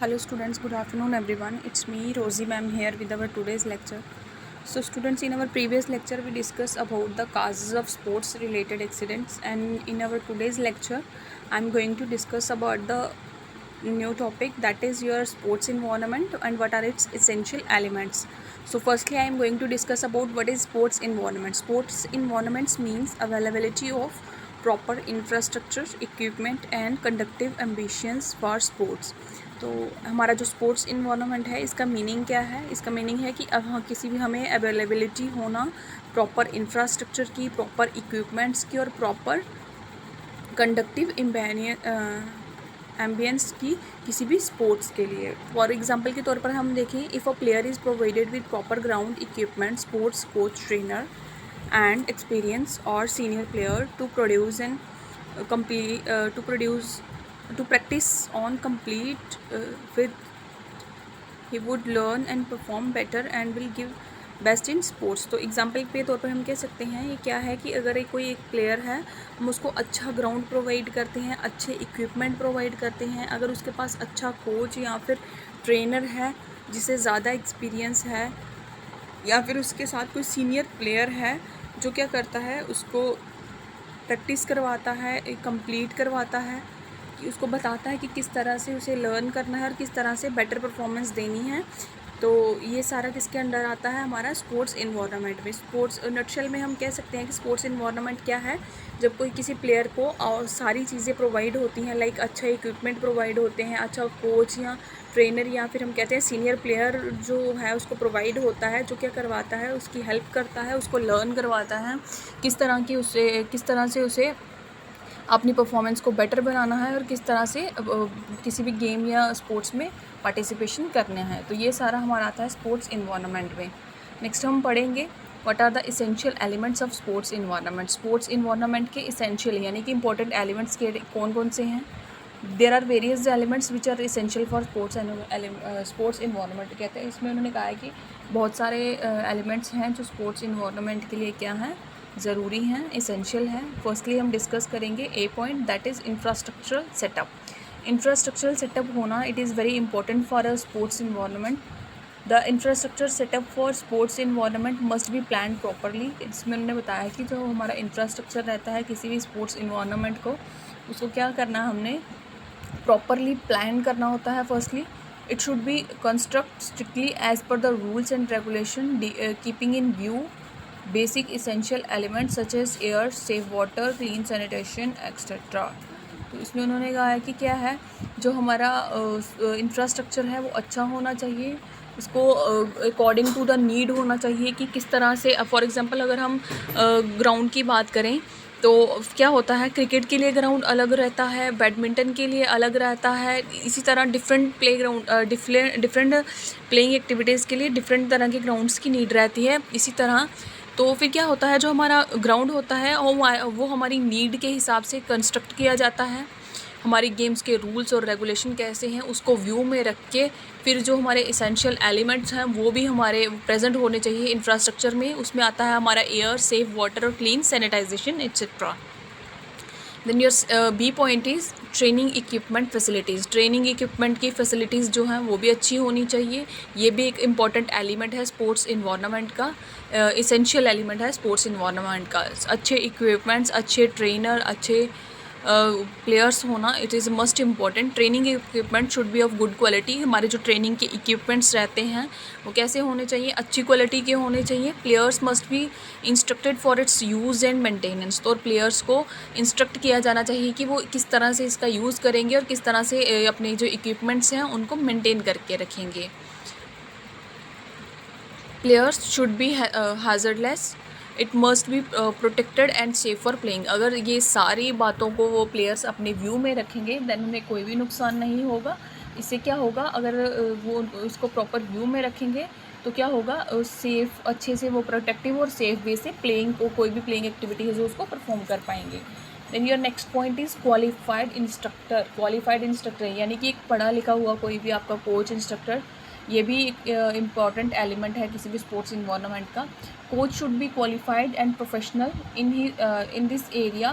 Hello students, good afternoon everyone. It's me Rosie ma'am here with our today's lecture. So students, in our previous lecture we discussed about the causes of sports related accidents, and in our today's lecture I'm going to discuss about the new topic, that is your sports environment and what are its essential elements. So firstly I am going to discuss about what is sports environment. Sports environments means availability of proper infrastructure, equipment and conducive ambitions for sports. तो हमारा जो sports environment है इसका meaning क्या है? इसका meaning है कि अब किसी भी हमें अवेलेबिलिटी होना प्रॉपर इंफ्रास्ट्रक्चर की, प्रॉपर इक्विपमेंट्स की और प्रॉपर कंडक्टिव एम्बियंस की किसी भी स्पोर्ट्स के लिए. फॉर एग्जांपल के तौर पर हम देखें, if a player is provided with proper ground equipment, sports coach, trainer and experience or senior player to produce and complete to practice on complete with he would learn and perform better and will give best in sports. तो example के तौर पर हम कह सकते हैं ये क्या है कि अगर कोई एक प्लेयर है, हम उसको अच्छा ग्राउंड प्रोवाइड करते हैं, अच्छे इक्विपमेंट प्रोवाइड करते हैं, अगर उसके पास अच्छा कोच या फिर ट्रेनर है जिसे ज़्यादा एक्सपीरियंस है, या फिर उसके साथ कोई सीनियर प्लेयर है जो क्या करता है, उसको प्रैक्टिस करवाता है, कंप्लीट करवाता है, कि उसको बताता है कि किस तरह से उसे लर्न करना है और किस तरह से बेटर परफॉर्मेंस देनी है. तो ये सारा किसके अंडर आता है? हमारा स्पोर्ट्स इन्वायरमेंट में. स्पोर्ट्स नटशेल में हम कह सकते हैं कि स्पोर्ट्स इन्वायरमेंट क्या है? जब कोई किसी प्लेयर को और सारी चीज़ें प्रोवाइड होती हैं, लाइक अच्छा इक्विपमेंट प्रोवाइड होते हैं, अच्छा कोच या ट्रेनर या फिर हम कहते हैं सीनियर प्लेयर जो है उसको प्रोवाइड होता है, जो क्या करवाता है, उसकी हेल्प करता है, उसको लर्न करवाता है किस तरह से उसे अपनी परफॉर्मेंस को बेटर बनाना है और किस तरह से किसी भी गेम या स्पोर्ट्स में पार्टिसिपेशन करना है. तो ये सारा हमारा आता है स्पोर्ट्स इन्वायरमेंट में. नेक्स्ट हम पढ़ेंगे what are the essential elements of sports environment. Sports environment के इसेंशियल यानी कि इंपॉर्टेंट एलिमेंट्स के कौन कौन से हैं? There are various elements which are essential for sports environment. कहते हैं इसमें उन्होंने कहा है कि बहुत सारे एलिमेंट्स हैं जो स्पोर्ट्स इन्वायरमेंट के लिए क्या हैं, ज़रूरी हैं, इसेंशियल हैं. फर्स्टली हम डिस्कस करेंगे a point, that is infrastructural setup. Infrastructural setup होना it is very important for a sports environment. The infrastructure setup for sports environment must be plan properly. इसमें उन्होंने बताया कि जो हमारा इंफ्रास्ट्रक्चर रहता है किसी भी स्पोर्ट्स इन्वायरमेंट को, उसको क्या करना है, हमने प्रॉपरली प्लान करना होता है. Firstly it should be construct strictly as per the rules and regulation, keeping in view basic essential elements such as air, safe water, clean sanitation etcetera. तो इसमें उन्होंने कहा है कि क्या है, जो हमारा इंफ्रास्ट्रक्चर है वो अच्छा होना चाहिए, उसको अकॉर्डिंग टू द नीड होना चाहिए कि किस तरह से. फॉर एग्जांपल अगर हम ग्राउंड की बात करें तो क्या होता है, क्रिकेट के लिए ग्राउंड अलग रहता है, बैडमिंटन के लिए अलग रहता है, इसी तरह different play ground different playing activities के लिए डिफरेंट तरह के ग्राउंड्स की नीड रहती है. इसी तरह तो फिर क्या होता है, जो हमारा ग्राउंड होता है वो हमारी नीड के हिसाब से कंस्ट्रक्ट किया जाता है. हमारी गेम्स के रूल्स और रेगुलेशन कैसे हैं उसको व्यू में रख के फिर जो हमारे इसेंशियल एलिमेंट्स हैं वो भी हमारे प्रेजेंट होने चाहिए इंफ्रास्ट्रक्चर में. उसमें आता है हमारा एयर, सेफ वाटर और clean sanitization etcetera. Then your B point is training equipment facilities. Training equipment की फैसिलिटीज़ जो हैं वो भी अच्छी होनी चाहिए. ये भी एक इम्पॉर्टेंट एलिमेंट है स्पोर्ट्स इन्वायरमेंट का, इसेंशियल एलिमेंट है स्पोर्ट्स इन्वायरमेंट का. अच्छे इक्विपमेंट्स, अच्छे ट्रेनर, अच्छे प्लेयर्स होना it is must important. Training equipment should be of good quality. हमारे जो ट्रेनिंग के इक्विपमेंट्स रहते हैं वो कैसे होने चाहिए? अच्छी क्वालिटी के होने चाहिए. Players must be instructed for its use and maintenance. तो प्लेयर्स को इंस्ट्रक्ट किया जाना चाहिए कि वो किस तरह से इसका यूज़ करेंगे और किस तरह से अपने जो इक्विपमेंट्स हैं उनको मेंटेन करके रखेंगे. Players should be hazardless. It must be protected and safe for playing. अगर ये सारी बातों को वो प्लेयर्स अपने व्यू में रखेंगे देन उन्हें कोई भी नुकसान नहीं होगा. इससे क्या होगा, अगर वो उसको प्रॉपर व्यू में रखेंगे तो क्या होगा, सेफ़ अच्छे से वो प्रोटेक्टिव और सेफ वे से प्लेइंग को, कोई भी प्लेइंग एक्टिविटी है जो उसको परफॉर्म कर पाएंगे. Then your next point is qualified instructor. Qualified instructor यानी कि एक पढ़ा लिखा हुआ कोई भी आपका कोच, इंस्ट्रक्टर, ये भी एक इम्पॉर्टेंट एलिमेंट है किसी भी स्पोर्ट्स इन्वायरमेंट का. Coach should be qualified and professional in this area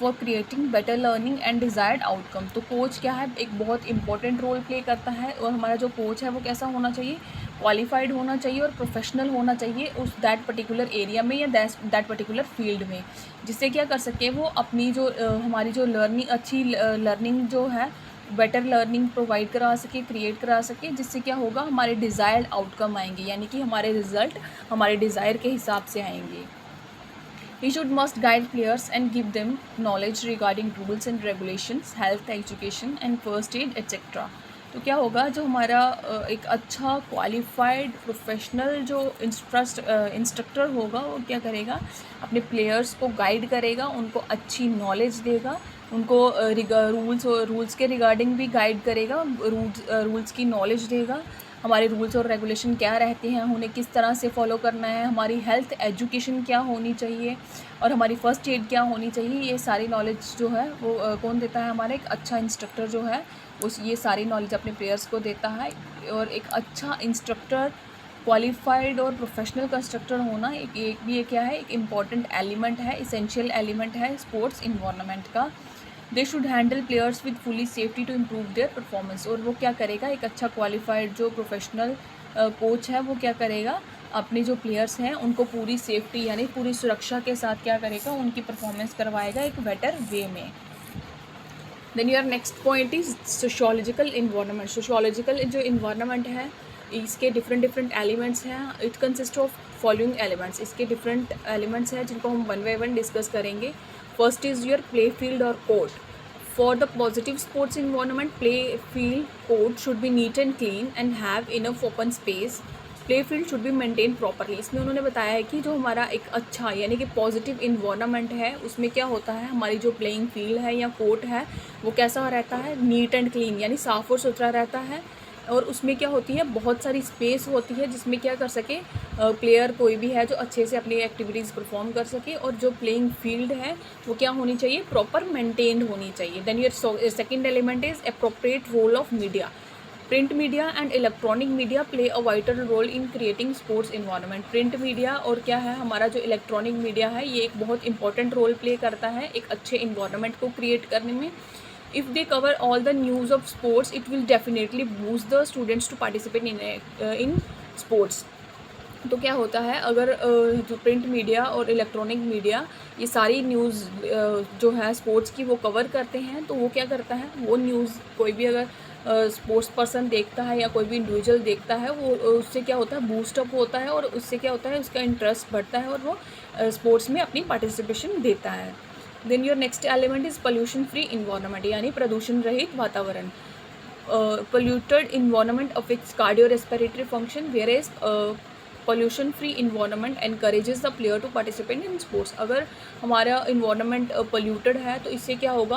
for creating better learning and desired outcome. तो कोच क्या है, एक बहुत इंपॉर्टेंट रोल प्ले करता है, और हमारा जो कोच है वो कैसा होना चाहिए, क्वालिफाइड होना चाहिए और प्रोफेशनल होना चाहिए उस दैट पर्टिकुलर एरिया में या दैट पर्टिकुलर फील्ड में, जिससे क्या कर सके वो अपनी जो हमारी जो लर्निंग अच्छी लर्निंग जो है, बेटर लर्निंग प्रोवाइड करा सके, क्रिएट करा सके, जिससे क्या होगा, हमारे डिज़ायर्ड आउटकम आएंगे, यानी कि हमारे रिजल्ट हमारे डिज़ायर के हिसाब से आएंगे। He should must guide players and give them knowledge regarding rules and regulations, health, education and first aid etc. तो क्या होगा, जो हमारा एक अच्छा क्वालिफाइड प्रोफेशनल जो इंस्ट्रक्टर होगा वो क्या करेगा, अपने प्लेयर्स को गाइड करेगा, उनको अच्छी नॉलेज देगा, उनको रूल्स के रिगार्डिंग भी गाइड करेगा, रूल्स की नॉलेज देगा, हमारे रूल्स और रेगुलेशन क्या रहते हैं, उन्हें किस तरह से फॉलो करना है, हमारी हेल्थ एजुकेशन क्या होनी चाहिए और हमारी फ़र्स्ट एड क्या होनी चाहिए, ये सारी नॉलेज जो है वो कौन देता है, हमारा एक अच्छा इंस्ट्रक्टर जो है वो ये सारी नॉलेज अपने प्लेयर्स को देता है। और एक अच्छा इंस्ट्रक्टर, क्वालिफाइड और प्रोफेशनल कंस्ट्रक्टर होना एक भी क्या है, एक इम्पॉर्टेंट एलिमेंट है, इसेंशियल एलिमेंट है स्पोर्ट्स इन्वायरमेंट का। They should handle players with fully safety to improve their performance. और वो क्या करेगा, एक अच्छा क्वालिफाइड जो प्रोफेशनल कोच है वो क्या करेगा, अपने जो प्लेयर्स हैं उनको पूरी सेफ्टी यानी पूरी सुरक्षा के साथ क्या करेगा, उनकी परफॉर्मेंस करवाएगा एक बेटर वे में। Then your next point is sociological environment. Sociological जो इन्वायरमेंट है इसके डिफरेंट एलिमेंट्स हैं। It consist of following elements. इसके डिफरेंट एलिमेंट्स हैं जिनको हम वन बाय वन डिस्कस करेंगे। First is your play field और court. For the positive sports environment, play field court should be neat and clean and have enough open space. Play field should be maintain properly. इसमें उन्होंने बताया है कि जो हमारा एक अच्छा यानी कि पॉजिटिव इन्वायरमेंट है उसमें क्या होता है, हमारी जो प्लेइंग फील्ड है या कोर्ट है वो कैसा रहता है, नीट एंड क्लीन यानी साफ़ और सुथरा रहता है। और उसमें क्या होती है, बहुत सारी स्पेस होती है जिसमें क्या कर सके प्लेयर कोई भी है जो अच्छे से अपनी एक्टिविटीज़ परफॉर्म कर सके। और जो प्लेइंग फील्ड है वो क्या होनी चाहिए, प्रॉपर मेंटेन्ड होनी चाहिए। Then your second element is appropriate role of media. Print media and electronic media play a vital role in creating sports environment. Print media और क्या है, हमारा जो इलेक्ट्रॉनिक मीडिया है ये एक बहुत इंपॉर्टेंट रोल प्ले करता है एक अच्छे इन्वायरमेंट को क्रिएट करने में। If they cover all the news of sports, it will definitely boost the students to participate in sports. तो क्या होता है, अगर जो प्रिंट मीडिया और इलेक्ट्रॉनिक मीडिया ये सारी न्यूज़ जो है स्पोर्ट्स की वो कवर करते हैं, तो वो क्या करता है, वो न्यूज़ कोई भी अगर स्पोर्ट्स पर्सन देखता है या कोई भी इंडिविजुअल देखता है वो उससे क्या होता है, बूस्टअप होता है और उससे क्या होता है, उसका इंटरेस्ट बढ़ता है और वो स्पोर्ट्स में अपनी पार्टिसिपेशन देता है। Then your next element is pollution free environment यानी प्रदूषण रहित वातावरण। Polluted environment affects cardio respiratory function, whereas pollution free environment encourages the player to participate in sports. अगर हमारा इन्वायरमेंट पोल्यूटेड है तो इससे क्या होगा,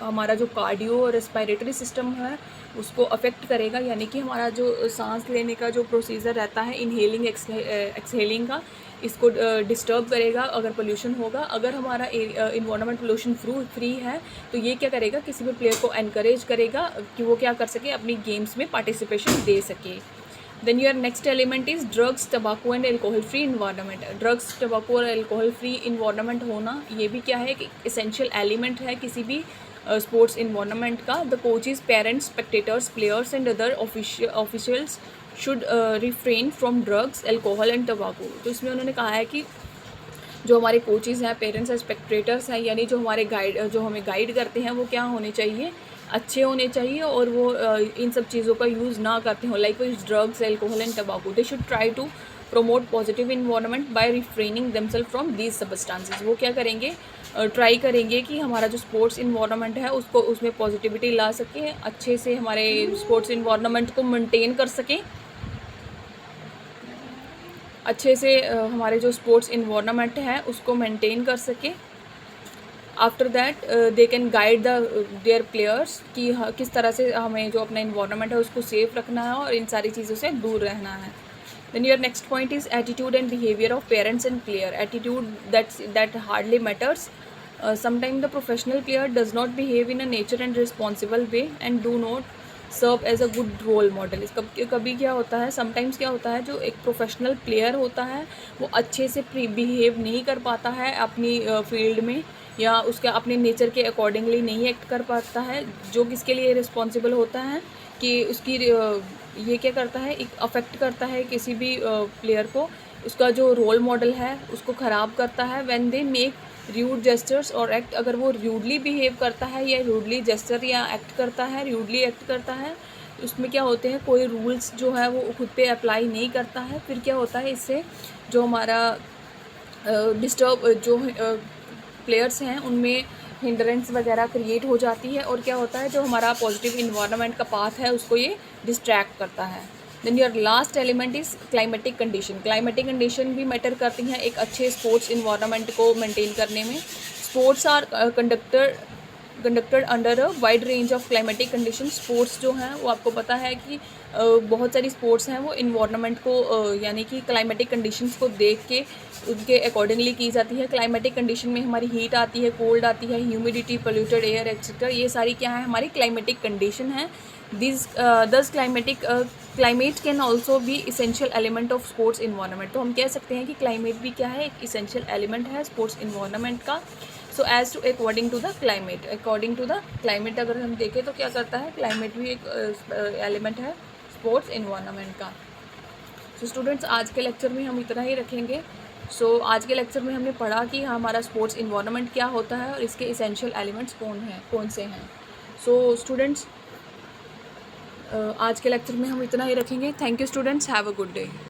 हमारा जो कार्डियो रेस्पिरेटरी सिस्टम है उसको अफेक्ट करेगा, यानी कि हमारा जो सांस लेने का जो प्रोसीजर रहता है इनहेलिंग एक्सहेलिंग का, इसको डिस्टर्ब करेगा अगर पोल्यूशन होगा। अगर हमारा इन्वायरमेंट पोल्यूशन फ्री है तो ये क्या करेगा, किसी भी प्लेयर को एनकरेज करेगा कि वो क्या कर सके, अपनी गेम्स में पार्टिसिपेशन दे सके। Then your next element is drugs, tobacco and alcohol free environment. Drugs, tobacco और एल्कोहल फ्री इन्वायरमेंट होना ये भी क्या है, कि एसेंशियल एलिमेंट है किसी भी स्पोर्ट्स इन्वायरमेंट का। The coaches, parents, spectators, players and other officials should refrain from drugs, alcohol and टबाको। तो इसमें उन्होंने कहा है कि जो हमारे कोचेज़ हैं, पेरेंट्स हैं, स्पेक्टेटर्स हैं, यानी जो हमारे जो हमें गाइड करते हैं वो क्या होने चाहिए, अच्छे होने चाहिए और वो इन सब चीज़ों का यूज़ ना करते हो, like drugs, alcohol and tobacco. They should try to promote positive environment by refraining themself from these substances. वो क्या करेंगे, ट्राई करेंगे कि हमारा जो स्पोर्ट्स इन्वायरमेंट है उसको उसमें पॉजिटिविटी ला सकें, अच्छे से हमारे स्पोर्ट्स इन्वायरमेंट को मेंटेन कर सकें, अच्छे से हमारे जो स्पोर्ट्स इन्वायरमेंट है उसको मेंटेन कर सके। After that they can guide there players कि किस तरह से हमें जो अपना इन्वायरमेंट है उसको सेफ रखना है और इन सारी चीज़ों से दूर रहना है। Then your next point is attitude and behaviour of parents and player. Attitude that hardly matters. Sometime the professional player does not behave in a nature and responsible way and do not serve as a good role model. कभी क्या होता है, sometimes क्या होता है, जो एक professional player होता है वो अच्छे से बिहेव नहीं कर पाता है अपनी फील्ड में, या उसके अपने नेचर के अकॉर्डिंगली नहीं एक्ट कर पाता है, जो किसके लिए रिस्पॉन्सिबल होता है कि उसकी ये क्या करता है, एक अफेक्ट करता है किसी भी प्लेयर को, उसका जो रोल मॉडल है उसको ख़राब करता है। When they make rude gestures और एक्ट, अगर वो रूडली बिहेव करता है या रूडली जेस्चर या एक्ट करता है, रूडली एक्ट करता है, उसमें क्या होते हैं, कोई रूल्स जो है वो खुद पे अप्लाई नहीं करता है, फिर क्या होता है, इससे जो हमारा डिस्टर्ब जो प्लेयर्स हैं उनमें हिंड्रेंस वगैरह क्रिएट हो जाती है, और क्या होता है, जो हमारा पॉजिटिव इन्वायरमेंट का पाथ है उसको ये डिस्ट्रैक्ट करता है। Then your last element is climatic condition. Climatic condition भी मैटर करती हैं एक अच्छे स्पोर्ट्स इन्वायरमेंट को मेंटेन करने में। Sports are conducted under a wide range of climatic condition. Sports जो हैं वो आपको पता है कि बहुत सारी स्पोर्ट्स हैं वो इन्वायरमेंट को यानी कि क्लाइमेटिक कंडीशंस को देख के उनके अकॉर्डिंगली की जाती है। क्लाइमेटिक कंडीशन में हमारी हीट आती है, कोल्ड आती है, ह्यूमिडिटी, पोल्यूटेड एयर एक्सेट्रा, ये सारी क्या है, हमारी क्लाइमेटिक कंडीशन है। दस क्लाइमेट कैन ऑल्सो भी essential element of sports environment. तो हम कह सकते हैं कि क्लाइमेट भी क्या है, एक इसेंशियल एलिमेंट है स्पोर्ट्स इन्वायरमेंट का। So as to according to the climate, according to the climate अगर हम देखें तो क्या करता है, क्लाइमेट भी एक एलिमेंट है स्पोर्ट्स इन्वायरमेंट का। सो स्टूडेंट्स, आज के लेक्चर में हम इतना ही रखेंगे। आज के लेक्चर में हमने पढ़ा कि हमारा स्पोर्ट्स इन्वायरमेंट क्या होता है और इसके इसेंशियल एलिमेंट्स कौन से हैं। सो स्टूडेंट्स, आज के लेक्चर में हम इतना ही रखेंगे। Thank you students, have a good day.